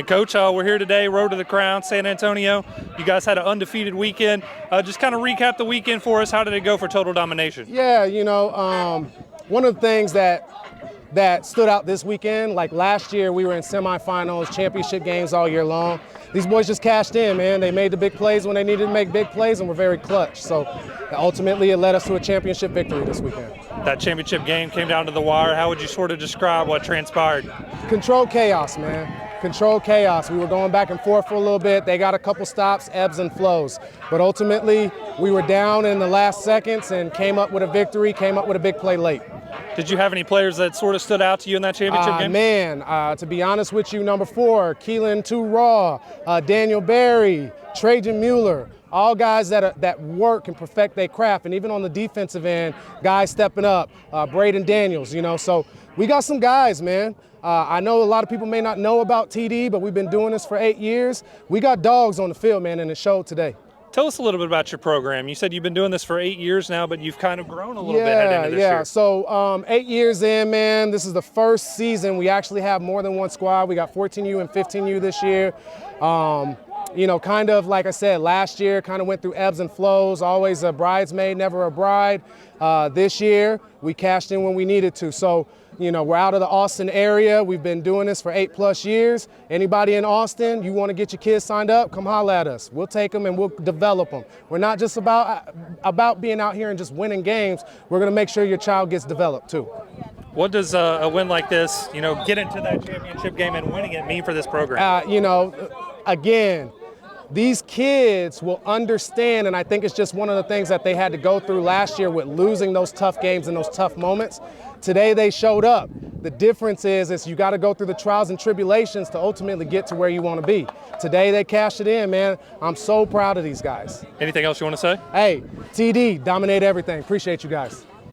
And Coach, we're here today, Road to the Crown, San Antonio. You guys had an undefeated weekend. Just kind of recap the weekend for us. How did it go for Total Domination? Yeah, one of the things that stood out this weekend, like last year we were in semifinals, championship games all year long. These boys just cashed in, man. They made the big plays when they needed to make big plays and were very clutch. So ultimately it led us to a championship victory this weekend. That championship game came down to the wire. How would you sort of describe what transpired? Controlled chaos, man. Controlled chaos. We were going back and forth for a little bit. They got a couple stops, ebbs and flows. But ultimately, we were down in the last seconds and came up with a victory, came up with a big play late. Did you have any players that sort of stood out to you in that championship game? Man, to be honest with you, number 4, Keelan Too Raw, Daniel Berry, Trajan Mueller, all guys that work and perfect their craft. And even on the defensive end, guys stepping up, Braden Daniels, so we got some guys, man. I know a lot of people may not know about TD, but we've been doing this for 8 years. We got dogs on the field, man, and it showed today. Tell us a little bit about your program. You said you've been doing this for 8 years now, but you've kind of grown a little bit heading into this year. Yeah, so 8 years in, man, this is the first season we actually have more than one squad. We got 14U and 15U this year. Kind of like I said, last year kind of went through ebbs and flows, always a bridesmaid, never a bride. This year, we cashed in when we needed to. So, we're out of the Austin area. We've been doing this for 8+ years. Anybody in Austin, you want to get your kids signed up, come holler at us. We'll take them and we'll develop them. We're not just about being out here and just winning games. We're going to make sure your child gets developed too. What does a win like this, get into that championship game and winning it mean for this program? Again, these kids will understand, and I think it's just one of the things that they had to go through last year with losing those tough games and those tough moments. Today they showed up. The difference is you got to go through the trials and tribulations to ultimately get to where you want to be. Today they cashed it in, man. I'm so proud of these guys. Anything else you want to say? Hey, TD, dominate everything. Appreciate you guys.